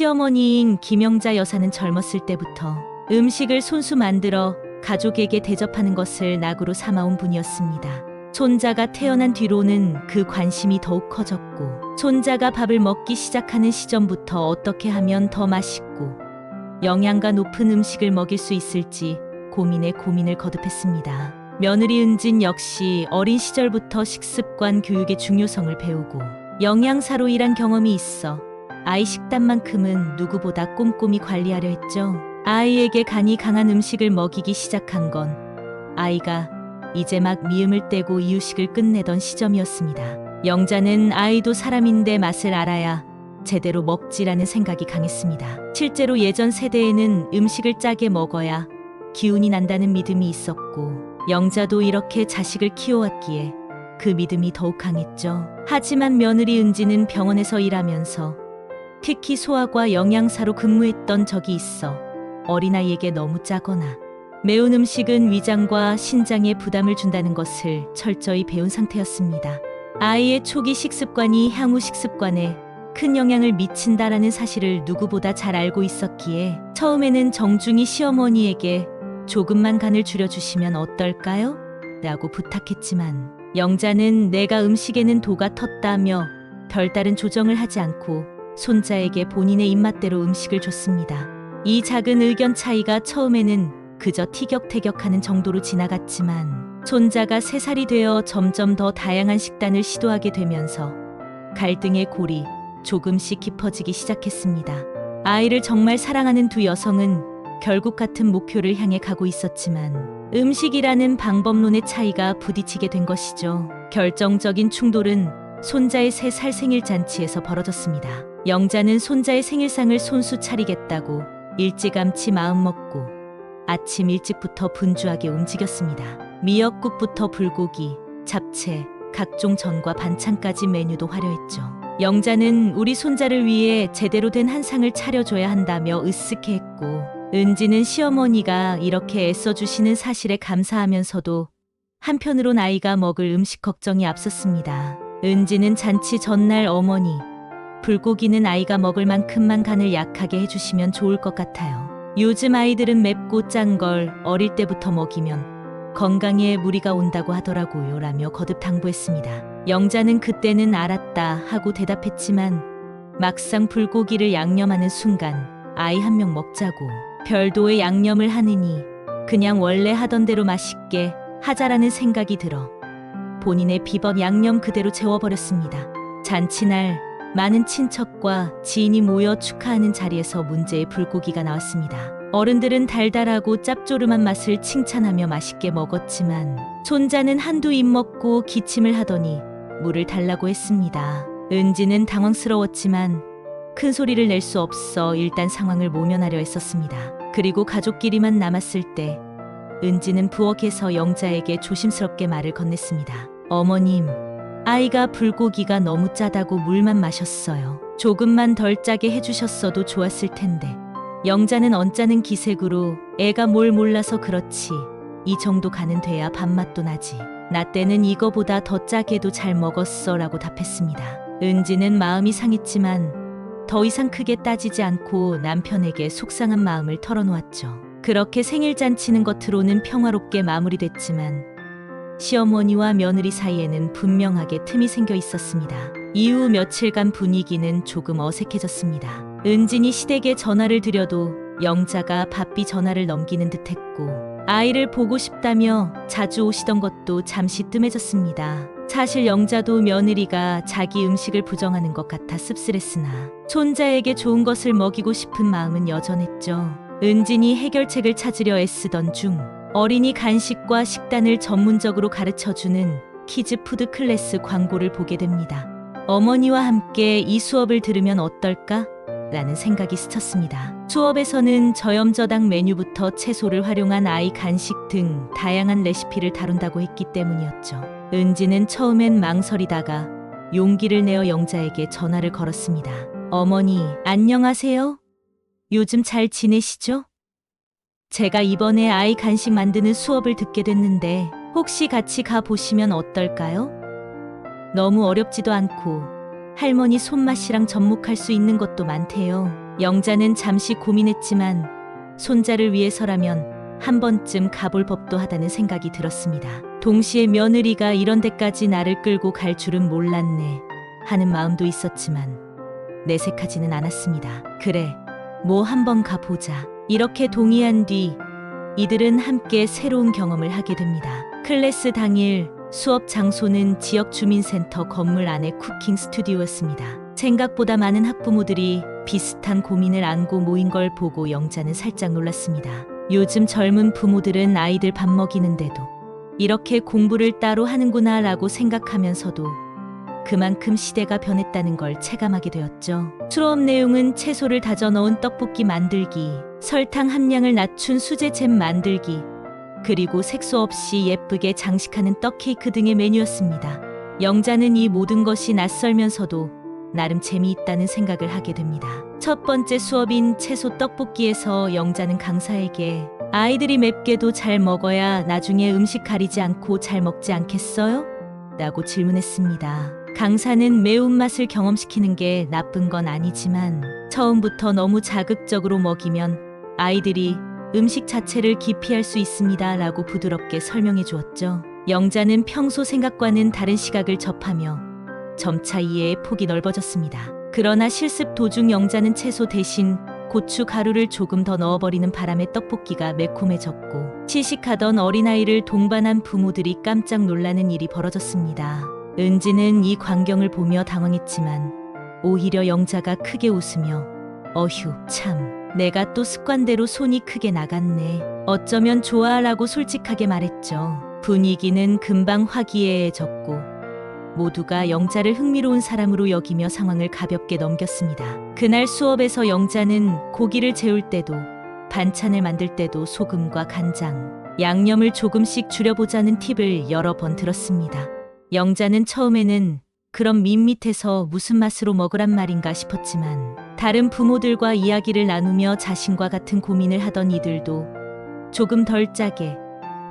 시어머니인 김영자 여사는 젊었을 때부터 음식을 손수 만들어 가족에게 대접하는 것을 낙으로 삼아온 분이었습니다. 손자가 태어난 뒤로는 그 관심이 더욱 커졌고, 손자가 밥을 먹기 시작하는 시점부터 어떻게 하면 더 맛있고 영양가 높은 음식을 먹일 수 있을지 고민에 고민을 거듭했습니다. 며느리 은진 역시 어린 시절부터 식습관 교육의 중요성을 배우고 영양사로 일한 경험이 있어 아이 식단만큼은 누구보다 꼼꼼히 관리하려 했죠. 아이에게 간이 강한 음식을 먹이기 시작한 건 아이가 이제 막 미음을 떼고 이유식을 끝내던 시점이었습니다. 영자는 아이도 사람인데 맛을 알아야 제대로 먹지라는 생각이 강했습니다. 실제로 예전 세대에는 음식을 짜게 먹어야 기운이 난다는 믿음이 있었고, 영자도 이렇게 자식을 키워왔기에 그 믿음이 더욱 강했죠. 하지만 며느리 은지는 병원에서 일하면서 특히 소아과 영양사로 근무했던 적이 있어 어린아이에게 너무 짜거나 매운 음식은 위장과 신장에 부담을 준다는 것을 철저히 배운 상태였습니다. 아이의 초기 식습관이 향후 식습관에 큰 영향을 미친다라는 사실을 누구보다 잘 알고 있었기에 처음에는 정중히 시어머니에게 조금만 간을 줄여주시면 어떨까요? 라고 부탁했지만 영자는 내가 음식에는 도가 텄다며 별다른 조정을 하지 않고 손자에게 본인의 입맛대로 음식을 줬습니다. 이 작은 의견 차이가 처음에는 그저 티격태격하는 정도로 지나갔지만 손자가 3살이 되어 점점 더 다양한 식단을 시도하게 되면서 갈등의 골이 조금씩 깊어지기 시작했습니다. 아이를 정말 사랑하는 두 여성은 결국 같은 목표를 향해 가고 있었지만 음식이라는 방법론의 차이가 부딪히게 된 것이죠. 결정적인 충돌은 손자의 3살 생일잔치에서 벌어졌습니다. 영자는 손자의 생일상을 손수 차리겠다고 일찌감치 마음먹고 아침 일찍부터 분주하게 움직였습니다. 미역국부터 불고기, 잡채, 각종 전과 반찬까지 메뉴도 화려했죠. 영자는 우리 손자를 위해 제대로 된 한상을 차려줘야 한다며 으쓱해했고, 은지는 시어머니가 이렇게 애써주시는 사실에 감사하면서도 한편으론 아이가 먹을 음식 걱정이 앞섰습니다. 은지는 잔치 전날 어머니, 불고기는 아이가 먹을 만큼만 간을 약하게 해주시면 좋을 것 같아요. 요즘 아이들은 맵고 짠 걸 어릴 때부터 먹이면 건강에 무리가 온다고 하더라고요. 라며 거듭 당부했습니다. 영자는 그때는 알았다 하고 대답했지만 막상 불고기를 양념하는 순간 아이 한 명 먹자고 별도의 양념을 하느니 그냥 원래 하던 대로 맛있게 하자라는 생각이 들어 본인의 비법 양념 그대로 재워버렸습니다. 잔치날 많은 친척과 지인이 모여 축하하는 자리에서 문제의 불고기가 나왔습니다. 어른들은 달달하고 짭조름한 맛을 칭찬하며 맛있게 먹었지만 손자는 한두 입 먹고 기침을 하더니 물을 달라고 했습니다. 은지는 당황스러웠지만 큰 소리를 낼 수 없어 일단 상황을 모면하려 했었습니다. 그리고 가족끼리만 남았을 때 은지는 부엌에서 영자에게 조심스럽게 말을 건넸습니다. 어머님, 아이가 불고기가 너무 짜다고 물만 마셨어요. 조금만 덜 짜게 해주셨어도 좋았을 텐데. 영자는 언짢은 기색으로 애가 뭘 몰라서 그렇지, 이 정도 간은 돼야 밥맛도 나지. 나 때는 이거보다 더 짜게도 잘 먹었어 라고 답했습니다. 은지는 마음이 상했지만 더 이상 크게 따지지 않고 남편에게 속상한 마음을 털어놓았죠. 그렇게 생일잔치는 겉으로는 평화롭게 마무리됐지만 시어머니와 며느리 사이에는 분명하게 틈이 생겨 있었습니다. 이후 며칠간 분위기는 조금 어색해졌습니다. 은진이 시댁에 전화를 드려도 영자가 바삐 전화를 넘기는 듯했고, 아이를 보고 싶다며 자주 오시던 것도 잠시 뜸해졌습니다. 사실 영자도 며느리가 자기 음식을 부정하는 것 같아 씁쓸했으나 손자에게 좋은 것을 먹이고 싶은 마음은 여전했죠. 은진이 해결책을 찾으려 애쓰던 중 어린이 간식과 식단을 전문적으로 가르쳐주는 키즈푸드 클래스 광고를 보게 됩니다. 어머니와 함께 이 수업을 들으면 어떨까? 라는 생각이 스쳤습니다. 수업에서는 저염저당 메뉴부터 채소를 활용한 아이 간식 등 다양한 레시피를 다룬다고 했기 때문이었죠. 은지는 처음엔 망설이다가 용기를 내어 영자에게 전화를 걸었습니다. 어머니, 안녕하세요? 요즘 잘 지내시죠? 제가 이번에 아이 간식 만드는 수업을 듣게 됐는데 혹시 같이 가보시면 어떨까요? 너무 어렵지도 않고 할머니 손맛이랑 접목할 수 있는 것도 많대요. 영자는 잠시 고민했지만 손자를 위해서라면 한 번쯤 가볼 법도 하다는 생각이 들었습니다. 동시에 며느리가 이런 데까지 나를 끌고 갈 줄은 몰랐네 하는 마음도 있었지만 내색하지는 않았습니다. 그래, 뭐 한번 가보자. 이렇게 동의한 뒤 이들은 함께 새로운 경험을 하게 됩니다. 클래스 당일 수업 장소는 지역 주민센터 건물 안의 쿠킹 스튜디오였습니다. 생각보다 많은 학부모들이 비슷한 고민을 안고 모인 걸 보고 영자는 살짝 놀랐습니다. 요즘 젊은 부모들은 아이들 밥 먹이는데도 이렇게 공부를 따로 하는구나 라고 생각하면서도 그만큼 시대가 변했다는 걸 체감하게 되었죠. 수업 내용은 채소를 다져 넣은 떡볶이 만들기, 설탕 함량을 낮춘 수제잼 만들기, 그리고 색소 없이 예쁘게 장식하는 떡케이크 등의 메뉴였습니다. 영자는 이 모든 것이 낯설면서도 나름 재미있다는 생각을 하게 됩니다. 첫 번째 수업인 채소 떡볶이에서 영자는 강사에게 아이들이 맵게도 잘 먹어야 나중에 음식 가리지 않고 잘 먹지 않겠어요? 라고 질문했습니다. 강사는 매운맛을 경험시키는 게 나쁜 건 아니지만 처음부터 너무 자극적으로 먹이면 아이들이 음식 자체를 기피할 수 있습니다 라고 부드럽게 설명해 주었죠. 영자는 평소 생각과는 다른 시각을 접하며 점차 이해의 폭이 넓어졌습니다. 그러나 실습 도중 영자는 채소 대신 고추 가루를 조금 더 넣어버리는 바람에 떡볶이가 매콤해졌고 시식하던 어린아이를 동반한 부모들이 깜짝 놀라는 일이 벌어졌습니다. 은지는 이 광경을 보며 당황했지만 오히려 영자가 크게 웃으며 어휴 참 내가 또 습관대로 손이 크게 나갔네. 어쩌면 좋아라고 솔직하게 말했죠. 분위기는 금방 화기애애해졌고 모두가 영자를 흥미로운 사람으로 여기며 상황을 가볍게 넘겼습니다. 그날 수업에서 영자는 고기를 재울 때도 반찬을 만들 때도 소금과 간장, 양념을 조금씩 줄여보자는 팁을 여러 번 들었습니다. 영자는 처음에는 그럼 밋밋해서 무슨 맛으로 먹으란 말인가 싶었지만 다른 부모들과 이야기를 나누며 자신과 같은 고민을 하던 이들도 조금 덜 짜게,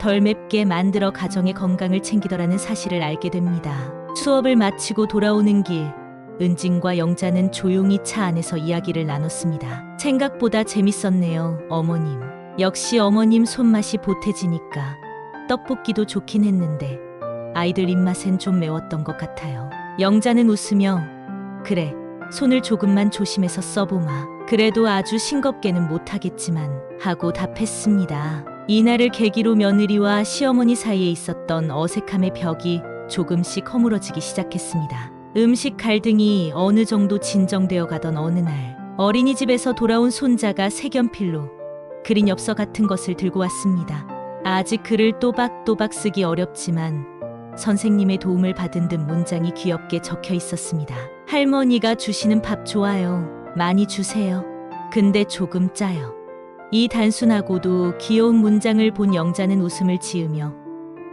덜 맵게 만들어 가정의 건강을 챙기더라는 사실을 알게 됩니다. 수업을 마치고 돌아오는 길, 은진과 영자는 조용히 차 안에서 이야기를 나눴습니다. 생각보다 재밌었네요, 어머님. 역시 어머님 손맛이 보태지니까 떡볶이도 좋긴 했는데 아이들 입맛엔 좀 매웠던 것 같아요. 영자는 웃으며 그래, 손을 조금만 조심해서 써보마. 그래도 아주 싱겁게는 못하겠지만 하고 답했습니다. 이날을 계기로 며느리와 시어머니 사이에 있었던 어색함의 벽이 조금씩 허물어지기 시작했습니다. 음식 갈등이 어느 정도 진정되어 가던 어느 날 어린이집에서 돌아온 손자가 색연필로 그린 엽서 같은 것을 들고 왔습니다. 아직 글을 또박또박 쓰기 어렵지만 선생님의 도움을 받은 듯 문장이 귀엽게 적혀 있었습니다. 할머니가 주시는 밥 좋아요. 많이 주세요. 근데 조금 짜요. 이 단순하고도 귀여운 문장을 본 영자는 웃음을 지으며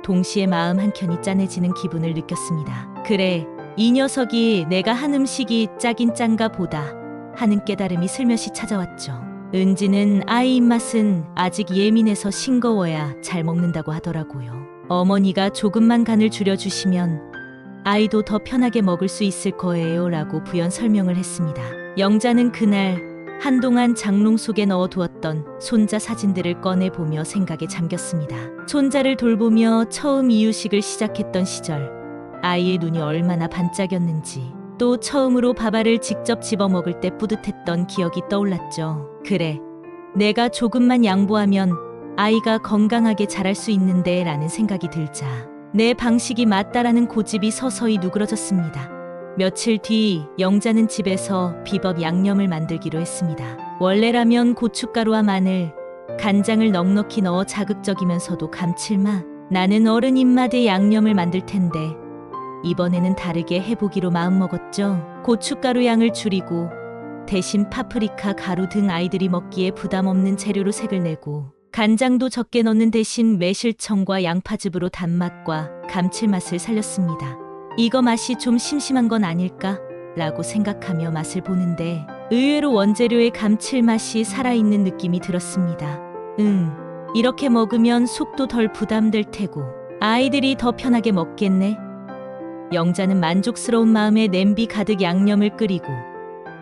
동시에 마음 한켠이 짠해지는 기분을 느꼈습니다. 그래, 이 녀석이 내가 한 음식이 짜긴 짠가 보다 하는 깨달음이 슬며시 찾아왔죠. 은지는 아이 입맛은 아직 예민해서 싱거워야 잘 먹는다고 하더라고요. 어머니가 조금만 간을 줄여주시면 아이도 더 편하게 먹을 수 있을 거예요 라고 부연 설명을 했습니다. 영자는 그날 한동안 장롱 속에 넣어두었던 손자 사진들을 꺼내보며 생각에 잠겼습니다. 손자를 돌보며 처음 이유식을 시작했던 시절 아이의 눈이 얼마나 반짝였는지 또 처음으로 밥알을 직접 집어 먹을 때 뿌듯했던 기억이 떠올랐죠. 그래, 내가 조금만 양보하면 아이가 건강하게 자랄 수 있는데 라는 생각이 들자 내 방식이 맞다라는 고집이 서서히 누그러졌습니다. 며칠 뒤 영자는 집에서 비법 양념을 만들기로 했습니다. 원래라면 고춧가루와 마늘, 간장을 넉넉히 넣어 자극적이면서도 감칠맛 나는 어른 입맛의 양념을 만들 텐데 이번에는 다르게 해보기로 마음먹었죠. 고춧가루 양을 줄이고 대신 파프리카 가루 등 아이들이 먹기에 부담 없는 재료로 색을 내고 간장도 적게 넣는 대신 매실청과 양파즙으로 단맛과 감칠맛을 살렸습니다. 이거 맛이 좀 심심한 건 아닐까? 라고 생각하며 맛을 보는데 의외로 원재료의 감칠맛이 살아있는 느낌이 들었습니다. 이렇게 먹으면 속도 덜 부담될 테고 아이들이 더 편하게 먹겠네. 영자는 만족스러운 마음에 냄비 가득 양념을 끓이고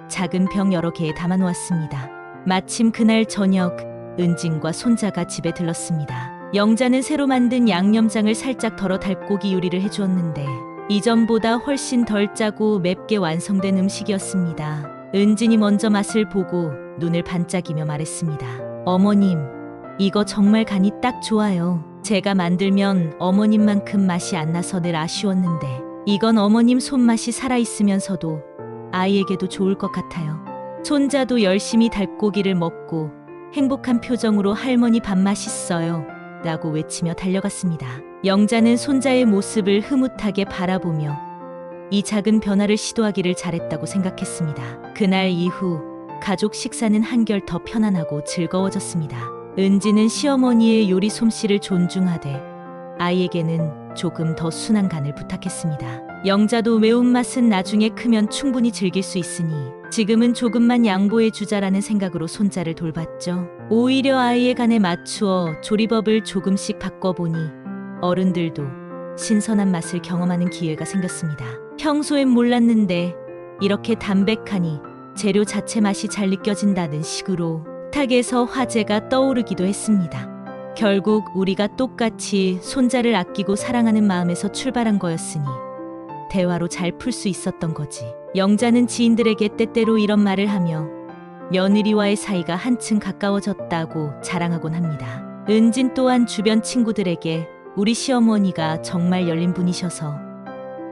작은 병 여러 개에 담아 놓았습니다. 마침 그날 저녁 은진과 손자가 집에 들렀습니다. 영자는 새로 만든 양념장을 살짝 덜어 닭고기 요리를 해주었는데 이전보다 훨씬 덜 짜고 맵게 완성된 음식이었습니다. 은진이 먼저 맛을 보고 눈을 반짝이며 말했습니다. 어머님, 이거 정말 간이 딱 좋아요. 제가 만들면 어머님만큼 맛이 안 나서 늘 아쉬웠는데 이건 어머님 손맛이 살아있으면서도 아이에게도 좋을 것 같아요. 손자도 열심히 닭고기를 먹고 행복한 표정으로 할머니 밥 맛있어요 라고 외치며 달려갔습니다. 영자는 손자의 모습을 흐뭇하게 바라보며 이 작은 변화를 시도하기를 잘했다고 생각했습니다. 그날 이후 가족 식사는 한결 더 편안하고 즐거워졌습니다. 은지는 시어머니의 요리 솜씨를 존중하되 아이에게는 조금 더 순한 간을 부탁했습니다. 영자도 매운맛은 나중에 크면 충분히 즐길 수 있으니 지금은 조금만 양보해 주자라는 생각으로 손자를 돌봤죠. 오히려 아이의 간에 맞추어 조리법을 조금씩 바꿔보니 어른들도 신선한 맛을 경험하는 기회가 생겼습니다. 평소엔 몰랐는데 이렇게 담백하니 재료 자체 맛이 잘 느껴진다는 식으로 탁에서 화제가 떠오르기도 했습니다. 결국 우리가 똑같이 손자를 아끼고 사랑하는 마음에서 출발한 거였으니 대화로 잘 풀 수 있었던 거지. 영자는 지인들에게 때때로 이런 말을 하며 며느리와의 사이가 한층 가까워졌다고 자랑하곤 합니다. 은진 또한 주변 친구들에게 우리 시어머니가 정말 열린 분이셔서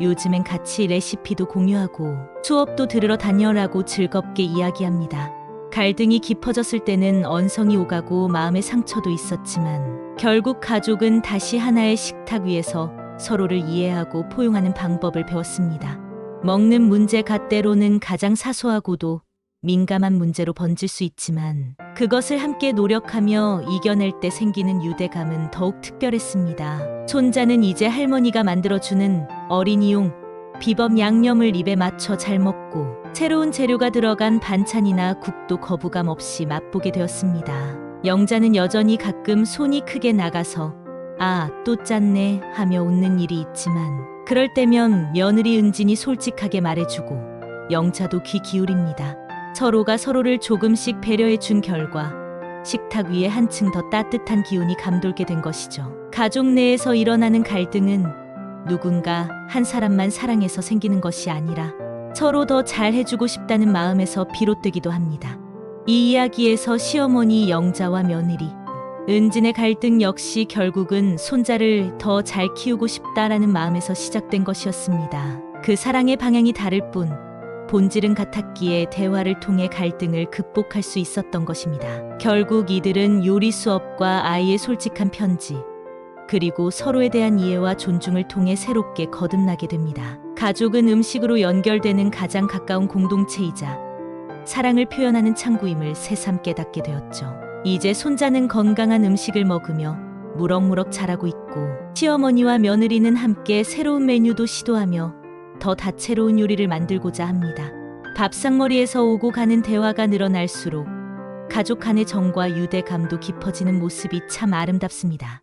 요즘엔 같이 레시피도 공유하고 수업도 들으러 다녀라고 즐겁게 이야기합니다. 갈등이 깊어졌을 때는 언성이 오가고 마음의 상처도 있었지만 결국 가족은 다시 하나의 식탁 위에서 서로를 이해하고 포용하는 방법을 배웠습니다. 먹는 문제가 때로는 가장 사소하고도 민감한 문제로 번질 수 있지만 그것을 함께 노력하며 이겨낼 때 생기는 유대감은 더욱 특별했습니다. 손자는 이제 할머니가 만들어주는 어린이용 비법 양념을 입에 맞춰 잘 먹고 새로운 재료가 들어간 반찬이나 국도 거부감 없이 맛보게 되었습니다. 영자는 여전히 가끔 손이 크게 나가서 아, 또 짰네 하며 웃는 일이 있지만 그럴 때면 며느리 은진이 솔직하게 말해주고 영자도 귀 기울입니다. 서로가 서로를 조금씩 배려해 준 결과 식탁 위에 한층 더 따뜻한 기운이 감돌게 된 것이죠. 가족 내에서 일어나는 갈등은 누군가 한 사람만 사랑해서 생기는 것이 아니라 서로 더 잘해주고 싶다는 마음에서 비롯되기도 합니다. 이 이야기에서 시어머니 영자와 며느리 은진의 갈등 역시 결국은 손자를 더 잘 키우고 싶다라는 마음에서 시작된 것이었습니다. 그 사랑의 방향이 다를 뿐 본질은 같았기에 대화를 통해 갈등을 극복할 수 있었던 것입니다. 결국 이들은 요리 수업과 아이의 솔직한 편지 그리고 서로에 대한 이해와 존중을 통해 새롭게 거듭나게 됩니다. 가족은 음식으로 연결되는 가장 가까운 공동체이자 사랑을 표현하는 창구임을 새삼 깨닫게 되었죠. 이제 손자는 건강한 음식을 먹으며 무럭무럭 자라고 있고 시어머니와 며느리는 함께 새로운 메뉴도 시도하며 더 다채로운 요리를 만들고자 합니다. 밥상머리에서 오고 가는 대화가 늘어날수록 가족 간의 정과 유대감도 깊어지는 모습이 참 아름답습니다.